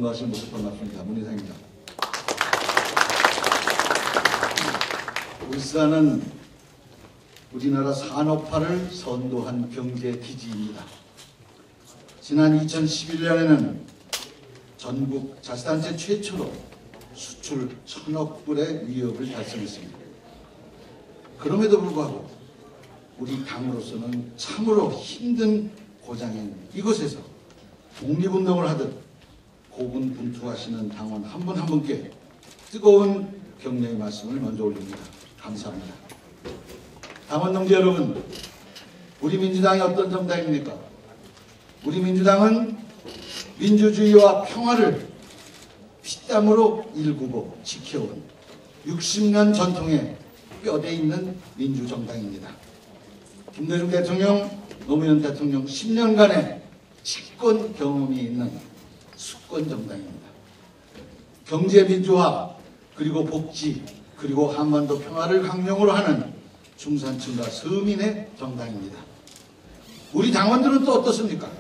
건강하신 모습 반갑습니다. 문희상입니다. 울산은 우리나라 산업화를 선도한 경제 기지입니다. 지난 2011년에는 전국 자치단체 최초로 수출 1,000억 불의 위협을 달성했습니다. 그럼에도 불구하고 우리 당으로서는 참으로 힘든 고장인 이곳에서 독립운동을 하듯 고군분투하시는 당원 한 분 한 분께 뜨거운 격려의 말씀을 먼저 올립니다. 감사합니다. 당원 동지 여러분, 우리 민주당이 어떤 정당입니까? 우리 민주당은 민주주의와 평화를 피땀으로 일구고 지켜온 60년 전통의 뼈대 있는 민주정당입니다. 김대중 대통령, 노무현 대통령 10년간의 집권 경험이 있는 수권 정당입니다. 경제 민주화, 그리고 복지, 그리고 한반도 평화를 강령으로 하는 중산층과 서민의 정당입니다. 우리 당원들은 또 어떻습니까?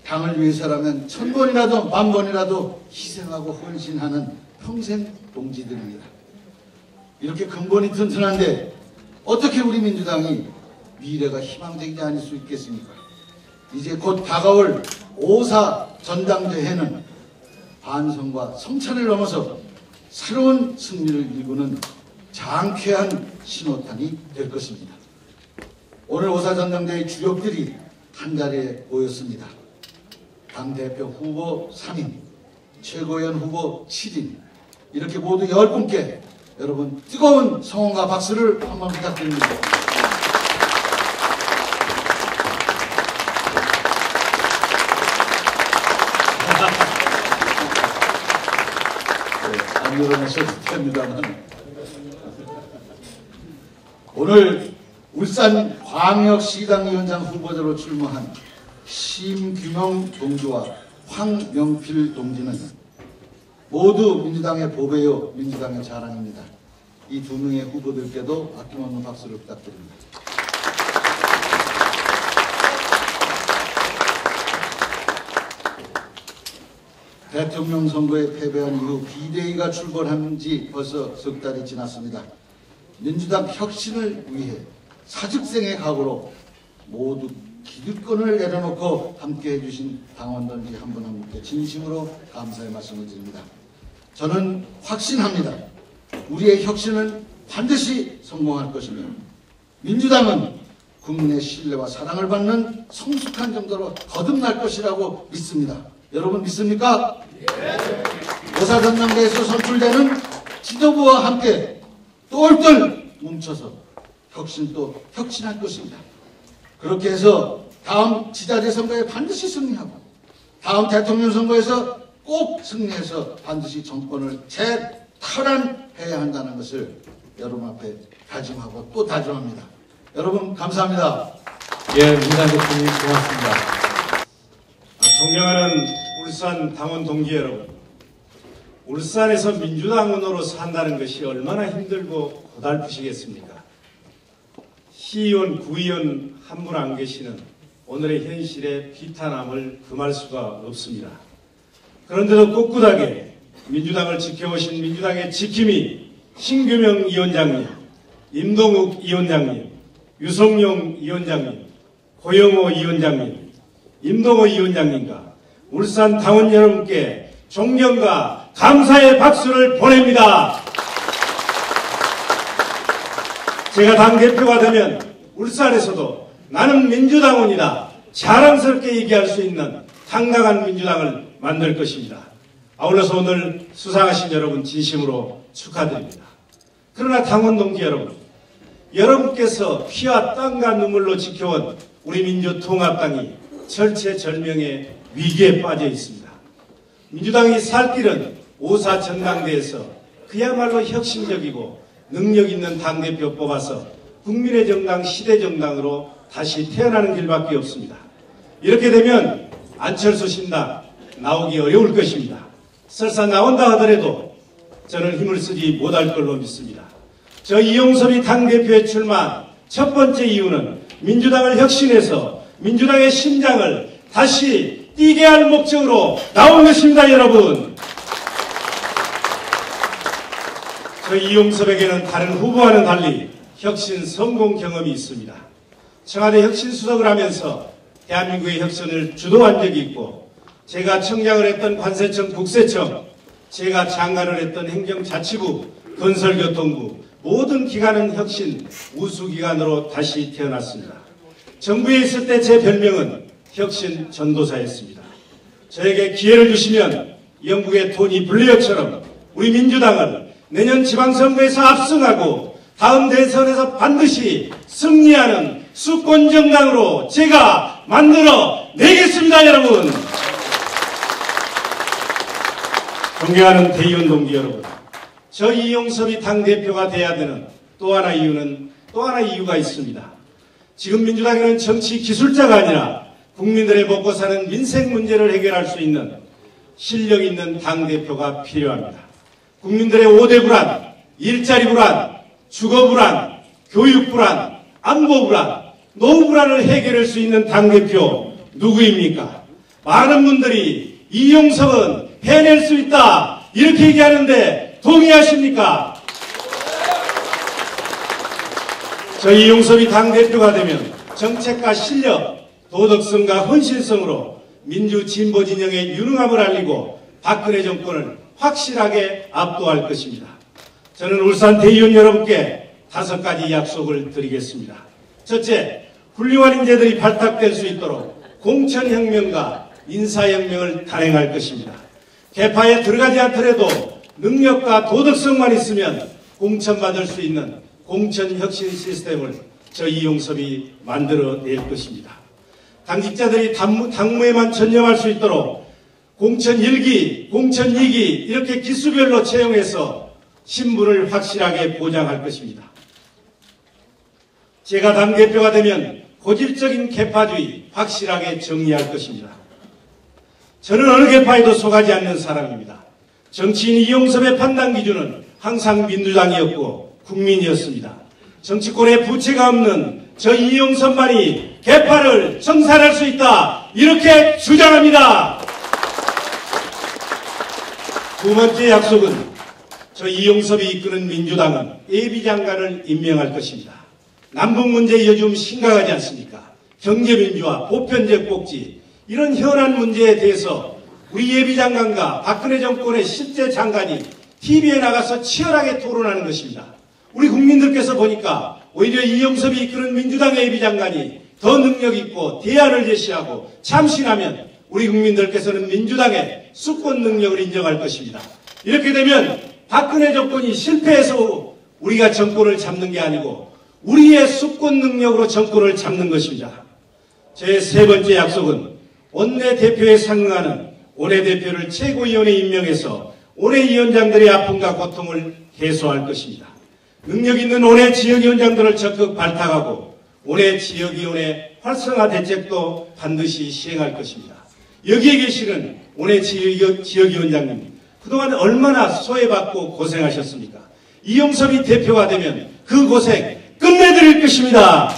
당을 위해서라면 1000번이라도 10,000번이라도 희생하고 헌신하는 평생 동지들입니다. 이렇게 근본이 튼튼한데 어떻게 우리 민주당이 미래가 희망적이지 않을 수 있겠습니까? 이제 곧 다가올 5.4 전당대회는 반성과 성찬을 넘어서 새로운 승리를 이루는 장쾌한 신호탄이 될 것입니다. 오늘 5.4 전당대회 주역들이 한자리에 모였습니다. 당대표 후보 3인, 최고위원 후보 7인, 이렇게 모두 10분께 여러분 뜨거운 성원과 박수를 한번 부탁드립니다. 안 일어나셔도 됩니다만, 오늘 울산 광역시당위원장 후보자로 출마한 심규명 동지와 황명필 동지는 모두 민주당의 보배요, 민주당의 자랑입니다. 이 두 명의 후보들께도 아낌없는 박수를 부탁드립니다. 대통령 선거에 패배한 이후 비대위가 출범한 지 벌써 석 달이 지났습니다. 민주당 혁신을 위해 사직생의 각오로 모두 기득권을 내려놓고 함께 해주신 당원들 한 분 한 분께 진심으로 감사의 말씀을 드립니다. 저는 확신합니다. 우리의 혁신은 반드시 성공할 것이며 민주당은 국민의 신뢰와 사랑을 받는 성숙한 정도로 거듭날 것이라고 믿습니다. 여러분 믿습니까? 네. 5.4 전당대회에서 선출되는 지도부와 함께 똘똘 뭉쳐서 혁신도 혁신할 것입니다. 그렇게 해서 다음 지자체 선거에 반드시 승리하고 다음 대통령 선거에서 꼭 승리해서 반드시 정권을 재탈환해야 한다는 것을 여러분 앞에 다짐하고 또 다짐합니다. 여러분 감사합니다. 예, 민주당 대표님 고맙습니다. 존경하는 울산 당원 동지 여러분, 울산에서 민주당원으로 산다는 것이 얼마나 힘들고 고달프시겠습니까? 시의원, 구의원 한 분 안 계시는 오늘의 현실에 비탄함을 금할 수가 없습니다. 그런데도 꿋꿋하게 민주당을 지켜오신 민주당의 지킴이 신규명 위원장님, 임동욱 위원장님, 유성용 위원장님, 고영호 위원장님, 임동호 위원장님과 울산 당원 여러분께 존경과 감사의 박수를 보냅니다. 제가 당대표가 되면 울산에서도 나는 민주당원이다 자랑스럽게 얘기할 수 있는 당당한 민주당을 만들 것입니다. 아울러서 오늘 수상하신 여러분 진심으로 축하드립니다. 그러나 당원 동지 여러분, 여러분께서 피와 땀과 눈물로 지켜온 우리 민주통합당이 절체절명의 위기에 빠져 있습니다. 민주당이 살 길은 5.4 전당대회에서 그야말로 혁신적이고 능력 있는 당대표 뽑아서 국민의 정당, 시대 정당으로 다시 태어나는 길밖에 없습니다. 이렇게 되면 안철수 신당 나오기 어려울 것입니다. 설사 나온다 하더라도 저는 힘을 쓰지 못할 걸로 믿습니다. 저 이용섭이 당대표에 출마한 첫 번째 이유는 민주당을 혁신해서 민주당의 심장을 다시 뛰게 할 목적으로 나온 것입니다, 여러분. 저 이용섭에게는 다른 후보와는 달리 혁신 성공 경험이 있습니다. 청와대 혁신수석을 하면서 대한민국의 혁신을 주도한 적이 있고, 제가 청장을 했던 관세청, 국세청, 제가 장관을 했던 행정자치부, 건설교통부, 모든 기관은 혁신 우수기관으로 다시 태어났습니다. 정부에 있을 때 제 별명은 혁신 전도사였습니다. 저에게 기회를 주시면 영국의 토니 블레어처럼 우리 민주당을 내년 지방선거에서 압승하고 다음 대선에서 반드시 승리하는 수권정당으로 제가 만들어 내겠습니다, 여러분. 존경하는 대의원 동지 여러분, 저 이용섭이 당대표가 돼야 되는 또 하나 이유가 있습니다. 지금 민주당에는 정치 기술자가 아니라 국민들의 먹고 사는 민생 문제를 해결할 수 있는 실력 있는 당대표가 필요합니다. 국민들의 5대 불안, 일자리 불안, 주거 불안, 교육 불안, 안보 불안, 노후 불안을 해결할 수 있는 당대표 누구입니까? 많은 분들이 이용섭은 해낼 수 있다 이렇게 얘기하는데 동의하십니까? 저 이용섭이 당대표가 되면 정책과 실력, 도덕성과 헌신성으로 민주 진보 진영의 유능함을 알리고 박근혜 정권을 확실하게 압도할 것입니다. 저는 울산 대의원 여러분께 5가지 약속을 드리겠습니다. 첫째, 훌륭한 인재들이 발탁될 수 있도록 공천혁명과 인사혁명을 단행할 것입니다. 개파에 들어가지 않더라도 능력과 도덕성만 있으면 공천받을 수 있는 공천혁신 시스템을 저 이용섭이 만들어낼 것입니다. 당직자들이 당무에만 전념할 수 있도록 공천 1기, 공천 2기 이렇게 기수별로 채용해서 신분을 확실하게 보장할 것입니다. 제가 당대표가 되면 고질적인 개파주의 확실하게 정리할 것입니다. 저는 어느 개파에도 속하지 않는 사람입니다. 정치인 이용섭의 판단 기준은 항상 민주당이었고 국민이었습니다. 정치권에 부채가 없는 저 이용섭만이 개파를 청산할 수 있다 이렇게 주장합니다. 두 번째 약속은 저 이용섭이 이끄는 민주당은 예비장관을 임명할 것입니다. 남북 문제 요즘 심각하지 않습니까? 경제민주화, 보편적 복지 이런 현안 문제에 대해서 우리 예비장관과 박근혜 정권의 실제 장관이 TV에 나가서 치열하게 토론하는 것입니다. 우리 국민들께서 보니까 오히려 이용섭이 이끄는 민주당의 예비장관이 더 능력있고 대안을 제시하고 참신하면 우리 국민들께서는 민주당의 수권 능력을 인정할 것입니다. 이렇게 되면 박근혜 정권이 실패해서 우리가 정권을 잡는 게 아니고 우리의 수권 능력으로 정권을 잡는 것입니다. 제 세 번째 약속은 원내대표에 상응하는 원내대표를 최고위원에 임명해서 원내위원장들의 아픔과 고통을 해소할 것입니다. 능력 있는 원내 지역위원장들을 적극 발탁하고 원내 지역위원회 활성화 대책도 반드시 시행할 것입니다. 여기에 계시는 원내 지역위원장님 그동안 얼마나 소외받고 고생하셨습니까? 이용섭이 대표가 되면 그 고생 끝내드릴 것입니다.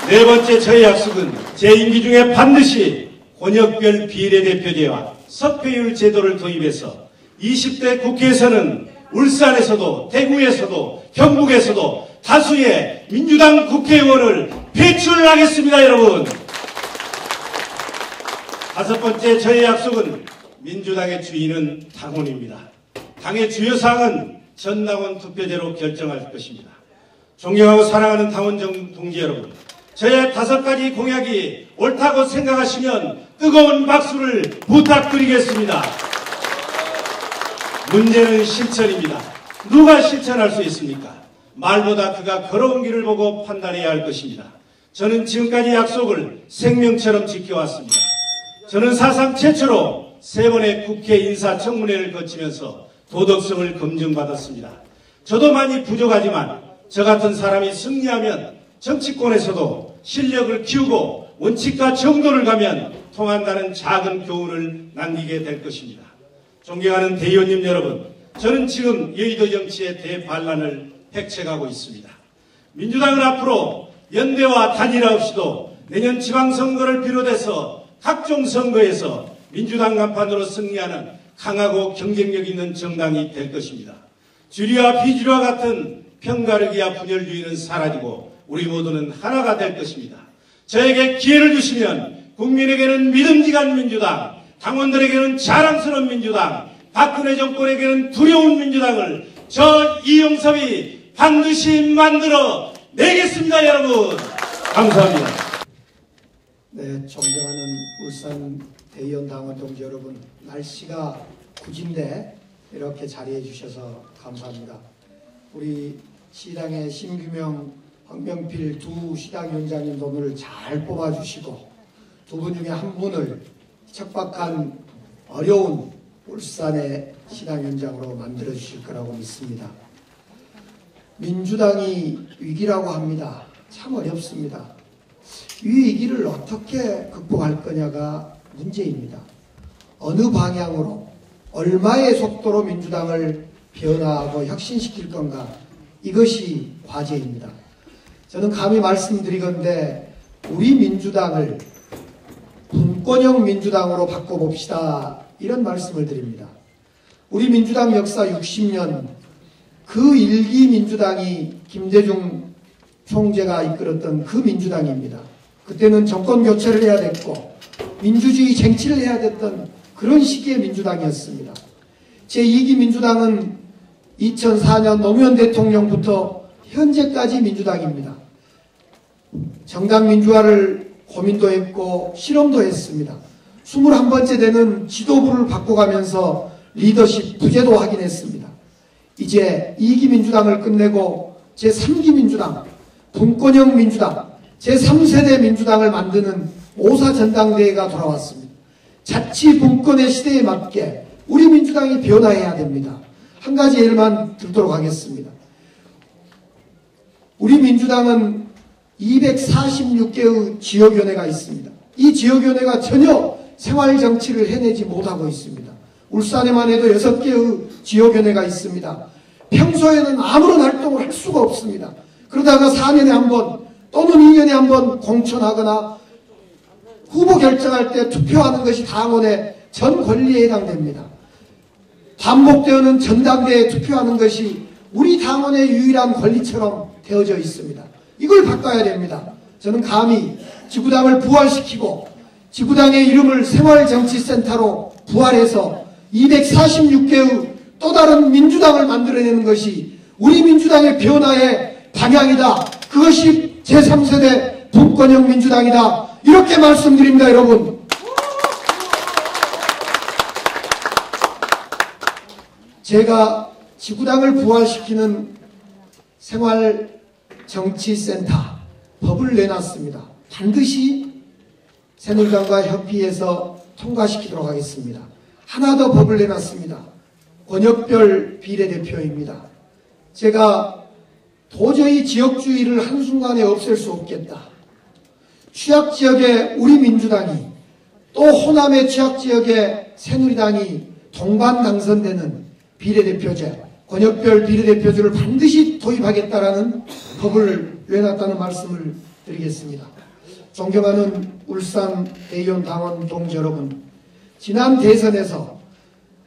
네 번째 저의 약속은 제 임기 중에 반드시 권역별 비례대표제와 석패율 제도를 도입해서 20대 국회에서는 울산에서도 대구에서도 경북에서도 다수의 민주당 국회의원을 배출하겠습니다, 여러분. 다섯 번째 저의 약속은 민주당의 주인은 당원입니다. 당의 주요 사항은 전당원 투표제로 결정할 것입니다. 존경하고 사랑하는 당원 동지 여러분, 저의 5가지 공약이 옳다고 생각하시면 뜨거운 박수를 부탁드리겠습니다. 문제는 실천입니다. 누가 실천할 수 있습니까? 말보다 그가 걸어온 길을 보고 판단해야 할 것입니다. 저는 지금까지 약속을 생명처럼 지켜왔습니다. 저는 사상 최초로 3번의 국회 인사청문회를 거치면서 도덕성을 검증받았습니다. 저도 많이 부족하지만 저 같은 사람이 승리하면 정치권에서도 실력을 키우고 원칙과 정도를 가면 통한다는 작은 교훈을 남기게 될 것입니다. 존경하는 대의원님 여러분, 저는 지금 여의도 정치의 대반란을 획책하고 있습니다. 민주당은 앞으로 연대와 단일화 없이도 내년 지방선거를 비롯해서 각종 선거에서 민주당 간판으로 승리하는 강하고 경쟁력 있는 정당이 될 것입니다. 주류와 비주류와 같은 편가르기와 분열주의는 사라지고 우리 모두는 하나가 될 것입니다. 저에게 기회를 주시면 국민에게는 믿음직한 민주당, 당원들에게는 자랑스러운 민주당, 박근혜 정권에게는 두려운 민주당을 저 이용섭이 반드시 만들어 내겠습니다. 여러분 감사합니다. 네, 존경하는 울산 대의원 당원 동지 여러분, 날씨가 굳은데 이렇게 자리해 주셔서 감사합니다. 우리 시당의 심규명, 황병필 두 시당위원장님도 오늘 잘 뽑아주시고 두 분 중에 한 분을 척박한 어려운 울산의 시당위원장으로 만들어 주실 거라고 믿습니다. 민주당이 위기라고 합니다. 참 어렵습니다. 이 위기를 어떻게 극복할 거냐가 문제입니다. 어느 방향으로 얼마의 속도로 민주당을 변화하고 혁신시킬 건가, 이것이 과제입니다. 저는 감히 말씀드리건대 우리 민주당을 분권형 민주당으로 바꿔봅시다, 이런 말씀을 드립니다. 우리 민주당 역사 60년 그 일기 민주당이 김대중 총재가 이끌었던 그 민주당입니다. 그때는 정권 교체를 해야 됐고 민주주의 쟁취를 해야 됐던 그런 시기의 민주당이었습니다. 제2기 민주당은 2004년 노무현 대통령부터 현재까지 민주당입니다. 정당 민주화를 고민도 했고 실험도 했습니다. 21번째 되는 지도부를 바꿔가면서 리더십 부재도 확인했습니다. 이제 2기 민주당을 끝내고 제3기 민주당, 분권형 민주당, 제3세대 민주당을 만드는 5사 전당대회가 돌아왔습니다. 자치 분권의 시대에 맞게 우리 민주당이 변화해야 됩니다. 한 가지 예를만 들도록 하겠습니다. 우리 민주당은 246개의 지역위원회가 있습니다. 이 지역위원회가 전혀 생활정치를 해내지 못하고 있습니다. 울산에만 해도 6개의 지역위원회가 있습니다. 평소에는 아무런 활동을 할 수가 없습니다. 그러다가 4년에 한 번 또는 2년에 한 번 공천하거나 후보 결정할 때 투표하는 것이 당원의 전 권리에 해당됩니다. 반복되어는 전당대회에 투표하는 것이 우리 당원의 유일한 권리처럼 되어져 있습니다. 이걸 바꿔야 됩니다. 저는 감히 지구당을 부활시키고 지구당의 이름을 생활정치센터로 부활해서 246개의 또 다른 민주당을 만들어내는 것이 우리 민주당의 변화의 방향이다. 그것이 제3세대 분권형 민주당이다. 이렇게 말씀드립니다, 여러분. 제가 지구당을 부활시키는 생활정치센터 법을 내놨습니다. 반드시 새누리당과 협의해서 통과시키도록 하겠습니다. 하나 더 법을 내놨습니다. 권역별 비례대표입니다. 제가 도저히 지역주의를 한순간에 없앨 수 없겠다. 취약지역에 우리 민주당이 또 호남의 취약지역에 새누리당이 동반 당선되는 비례대표제, 권역별 비례대표제를 반드시 도입하겠다라는 법을 내놨다는 말씀을 드리겠습니다. 존경하는 울산 대의원 당원 동지 여러분, 지난 대선에서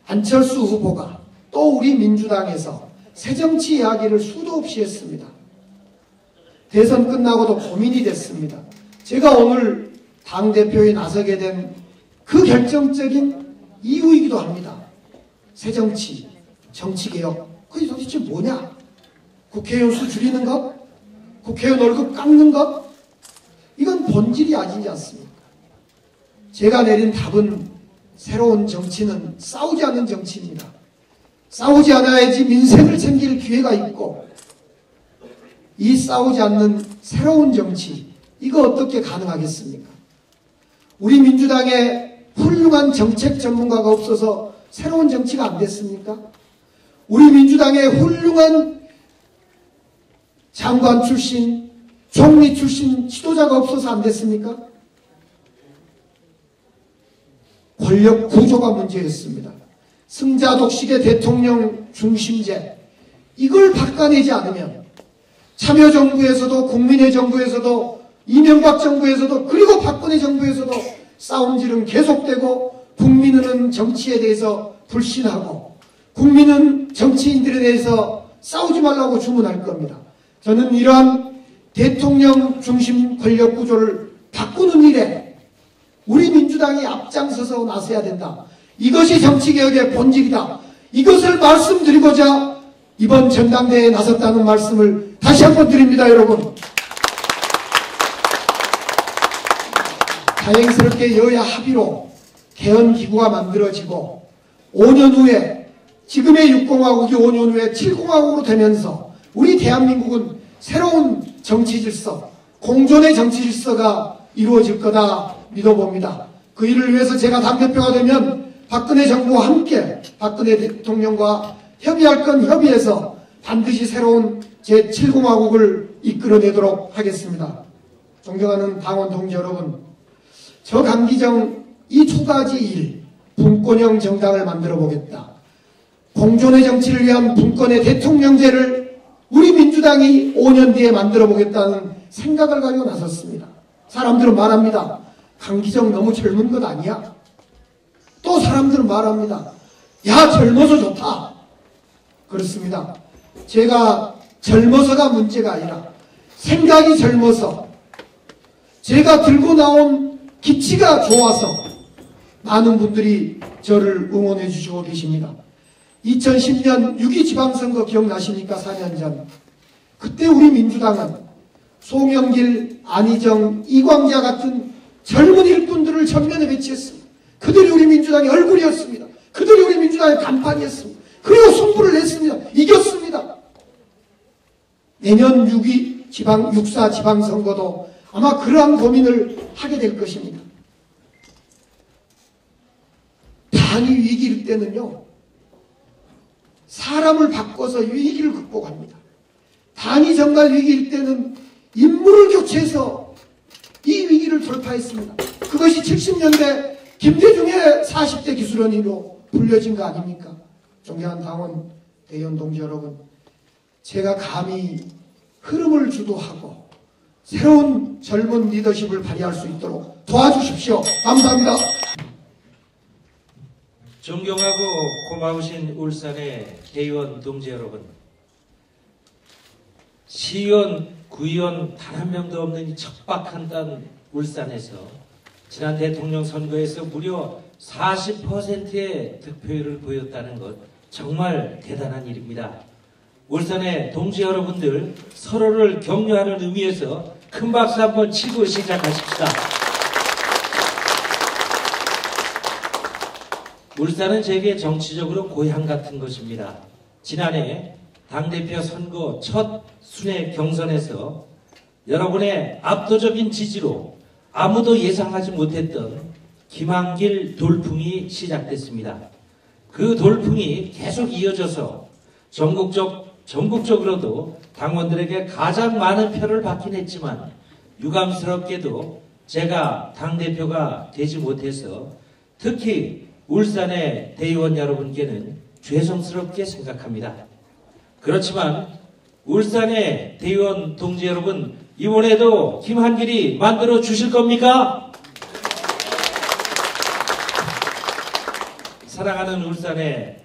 안철수 후보가 또 우리 민주당에서 새정치 이야기를 수도 없이 했습니다. 대선 끝나고도 고민이 됐습니다. 제가 오늘 당대표에 나서게 된 그 결정적인 이유이기도 합니다. 새정치, 정치개혁, 그게 도대체 뭐냐? 국회의원 수 줄이는 것? 국회의원 월급 깎는 것? 이건 본질이 아니지 않습니까? 제가 내린 답은 새로운 정치는 싸우지 않는 정치입니다. 싸우지 않아야지 민생을 챙길 기회가 있고, 이 싸우지 않는 새로운 정치, 이거 어떻게 가능하겠습니까? 우리 민주당에 훌륭한 정책 전문가가 없어서 새로운 정치가 안 됐습니까? 우리 민주당에 훌륭한 장관 출신, 총리 출신 지도자가 없어서 안 됐습니까? 권력 구조가 문제였습니다. 승자 독식의 대통령 중심제, 이걸 바꿔내지 않으면 참여정부에서도 국민의 정부에서도 이명박 정부에서도 그리고 박근혜 정부에서도 싸움질은 계속되고 국민은 정치에 대해서 불신하고 국민은 정치인들에 대해서 싸우지 말라고 주문할 겁니다. 저는 이러한 대통령 중심 권력 구조를 바꾸는 일에 우리 민주당이 앞장서서 나서야 된다. 이것이 정치개혁의 본질이다. 이것을 말씀드리고자 이번 전당대회에 나섰다는 말씀을 다시 한번 드립니다, 여러분. 다행스럽게 여야 합의로 개헌기구가 만들어지고 5년 후에 지금의 6공화국이 5년 후에 7공화국으로 되면서 우리 대한민국은 새로운 정치질서, 공존의 정치질서가 이루어질 거다 믿어봅니다. 그 일을 위해서 제가 당대표가 되면 박근혜 정부와 함께 박근혜 대통령과 협의할 건 협의해서 반드시 새로운 제7공화국을 이끌어내도록 하겠습니다. 존경하는 당원 동지 여러분, 저 강기정 이 두 가지 일, 분권형 정당을 만들어 보겠다. 공존의 정치를 위한 분권의 대통령제를 우리 민주당이 5년 뒤에 만들어 보겠다는 생각을 가지고 나섰습니다. 사람들은 말합니다. 강기정 너무 젊은 것 아니야? 또 사람들은 말합니다. 야, 젊어서 좋다. 그렇습니다. 제가 젊어서가 문제가 아니라 생각이 젊어서 제가 들고 나온 기치가 좋아서 많은 분들이 저를 응원해 주시고 계십니다. 2010년 6.2 지방선거 기억나십니까? 4년 전. 그때 우리 민주당은 송영길, 안희정, 이광자 같은 젊은 일꾼들을 전면에 배치했습니다. 그들이 우리 민주당의 얼굴이었습니다. 그들이 우리 민주당의 간판이었습니다. 그리고 승부를 냈습니다. 이겼습니다. 내년 6.4 지방선거도 아마 그러한 고민을 하게 될 것입니다. 당이 위기일 때는요, 사람을 바꿔서 위기를 극복합니다. 당이 정말 위기일 때는 인물을 교체해서 이 위기를 돌파했습니다. 그것이 70년대 김대중의 40대 기술원으로 불려진 거 아닙니까? 존경하는 당원, 대의원 동지 여러분, 제가 감히 흐름을 주도하고 새로운 젊은 리더십을 발휘할 수 있도록 도와주십시오. 감사합니다. 존경하고 고마우신 울산의 대의원 동지 여러분, 시의원, 구의원 단 한 명도 없는 이 척박한 땅 울산에서 지난 대통령 선거에서 무려 40%의 득표율을 보였다는 것, 정말 대단한 일입니다. 울산의 동지 여러분들, 서로를 격려하는 의미에서 큰 박수 한번 치고 시작하십시다. 울산은 제게 정치적으로 고향 같은 것입니다. 지난해 당대표 선거 첫 순회 경선에서 여러분의 압도적인 지지로 아무도 예상하지 못했던 김한길 돌풍이 시작됐습니다. 그 돌풍이 계속 이어져서 전국적으로도 당원들에게 가장 많은 표를 받긴 했지만 유감스럽게도 제가 당대표가 되지 못해서 특히 울산의 대의원 여러분께는 죄송스럽게 생각합니다. 그렇지만 울산의 대의원 동지 여러분, 이번에도 김한길이 만들어 주실 겁니까? 사랑하는 울산의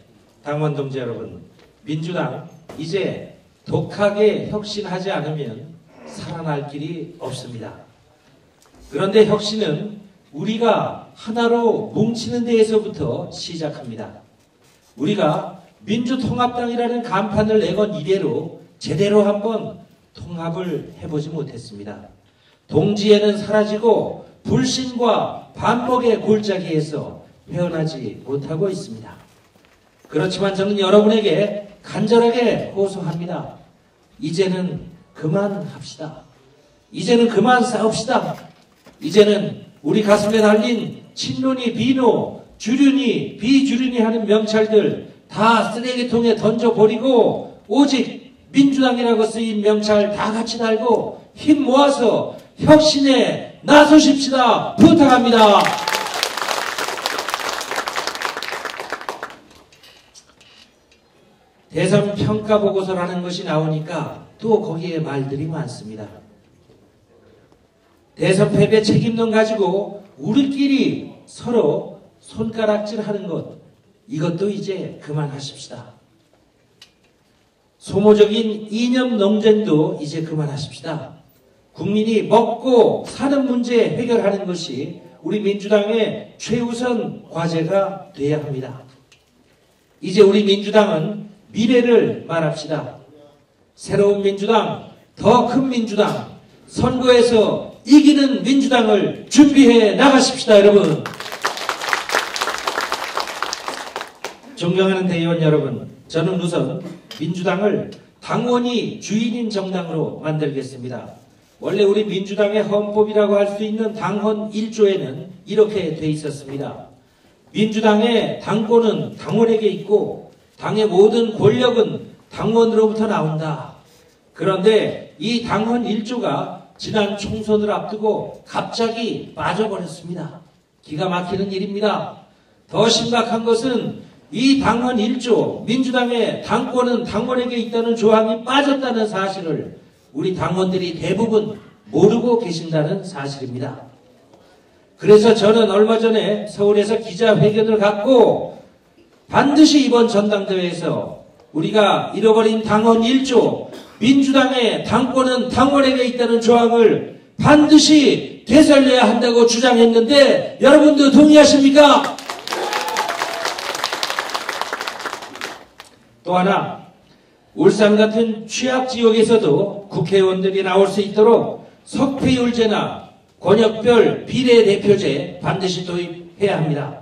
당원 동지 여러분, 민주당 이제 독하게 혁신하지 않으면 살아날 길이 없습니다. 그런데 혁신은 우리가 하나로 뭉치는 데에서부터 시작합니다. 우리가 민주통합당이라는 간판을 내건 이래로 제대로 한번 통합을 해보지 못했습니다. 동지애는 사라지고 불신과 반목의 골짜기에서 헤어나지 못하고 있습니다. 그렇지만 저는 여러분에게 간절하게 호소합니다. 이제는 그만합시다. 이제는 그만 싸웁시다. 이제는 우리 가슴에 달린 친노니 비노, 주륜이 비주륜이 하는 명찰들 다 쓰레기통에 던져버리고 오직 민주당이라고 쓰인 명찰 다 같이 달고 힘 모아서 혁신에 나서십시다. 부탁합니다. 대선 평가 보고서라는 것이 나오니까 또 거기에 말들이 많습니다. 대선 패배 책임론 가지고 우리끼리 서로 손가락질하는 것, 이것도 이제 그만하십시다. 소모적인 이념 논쟁도 이제 그만하십시다. 국민이 먹고 사는 문제 해결하는 것이 우리 민주당의 최우선 과제가 돼야 합니다. 이제 우리 민주당은 미래를 말합시다. 새로운 민주당, 더 큰 민주당, 선거에서 이기는 민주당을 준비해 나가십시다, 여러분. 존경하는 대의원 여러분, 저는 우선 민주당을 당원이 주인인 정당으로 만들겠습니다. 원래 우리 민주당의 헌법이라고 할 수 있는 당헌 1조에는 이렇게 돼 있었습니다. 민주당의 당권은 당원에게 있고 당의 모든 권력은 당원으로부터 나온다. 그런데 이 당헌 1조가 지난 총선을 앞두고 갑자기 빠져버렸습니다. 기가 막히는 일입니다. 더 심각한 것은 이 당헌 1조, 민주당의 당권은 당원에게 있다는 조항이 빠졌다는 사실을 우리 당원들이 대부분 모르고 계신다는 사실입니다. 그래서 저는 얼마 전에 서울에서 기자회견을 갖고 반드시 이번 전당대회에서 우리가 잃어버린 당헌 1조, 민주당의 당권은 당원에게 있다는 조항을 반드시 되살려야 한다고 주장했는데 여러분도 동의하십니까? 또 하나, 울산 같은 취약지역에서도 국회의원들이 나올 수 있도록 석패율제나 권역별 비례대표제 반드시 도입해야 합니다.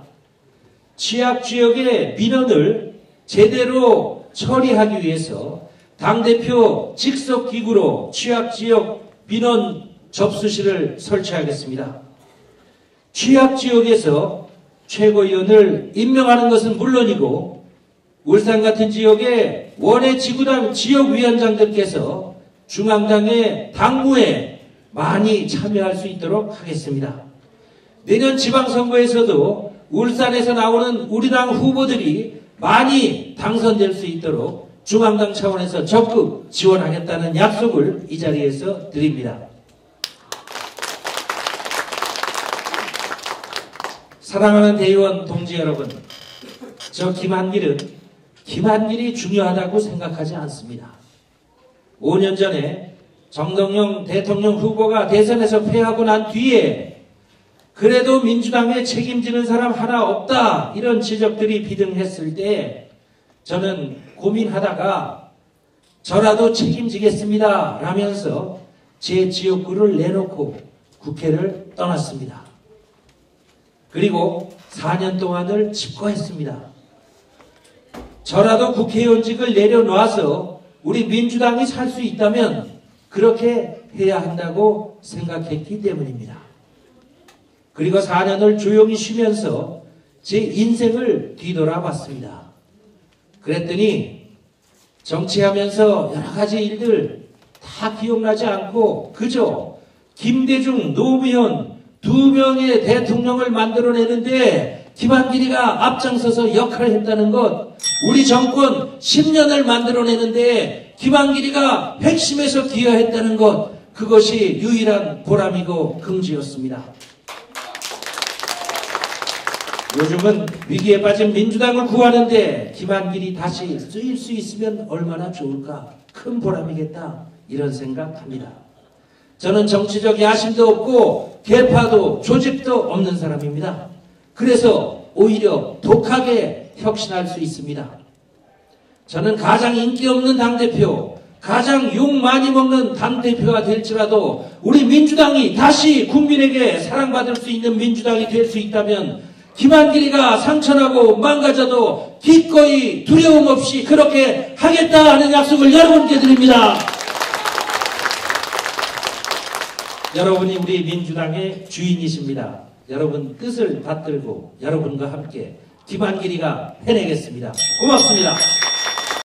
취약지역의 민원을 제대로 처리하기 위해서 당대표 직속기구로 취약지역 민원 접수실을 설치하겠습니다. 취약지역에서 최고위원을 임명하는 것은 물론이고 울산 같은 지역의 원외 지구당 지역위원장들께서 중앙당의 당무에 많이 참여할 수 있도록 하겠습니다. 내년 지방선거에서도 울산에서 나오는 우리 당 후보들이 많이 당선될 수 있도록 중앙당 차원에서 적극 지원하겠다는 약속을 이 자리에서 드립니다. 사랑하는 대의원 동지 여러분, 저 김한길이 중요하다고 생각하지 않습니다. 5년 전에 정동영 대통령 후보가 대선에서 패하고 난 뒤에 그래도 민주당에 책임지는 사람 하나 없다 이런 지적들이 비등했을 때 저는 고민하다가 저라도 책임지겠습니다 라면서 제 지역구를 내놓고 국회를 떠났습니다. 그리고 4년 동안을 집권했습니다. 저라도 국회의원직을 내려놔서 우리 민주당이 살 수 있다면 그렇게 해야 한다고 생각했기 때문입니다. 그리고 4년을 조용히 쉬면서 제 인생을 뒤돌아봤습니다. 그랬더니 정치하면서 여러 가지 일들 다 기억나지 않고 그저 김대중, 노무현 2명의 대통령을 만들어내는데 김한길이가 앞장서서 역할을 했다는 것, 우리 정권 10년을 만들어내는데 김한길이가 핵심에서 기여했다는 것, 그것이 유일한 보람이고 긍지였습니다. 요즘은 위기에 빠진 민주당을 구하는데 김한길이 다시 쓰일 수 있으면 얼마나 좋을까, 큰 보람이겠다 이런 생각합니다. 저는 정치적 야심도 없고 계파도 조직도 없는 사람입니다. 그래서 오히려 독하게 혁신할 수 있습니다. 저는 가장 인기 없는 당대표, 가장 욕 많이 먹는 당대표가 될지라도 우리 민주당이 다시 국민에게 사랑받을 수 있는 민주당이 될 수 있다면 김한길이가 상처나고 망가져도 기꺼이 두려움 없이 그렇게 하겠다 하는 약속을 여러분께 드립니다. 여러분이 우리 민주당의 주인이십니다. 여러분 뜻을 받들고 여러분과 함께 김한길이가 해내겠습니다. 고맙습니다.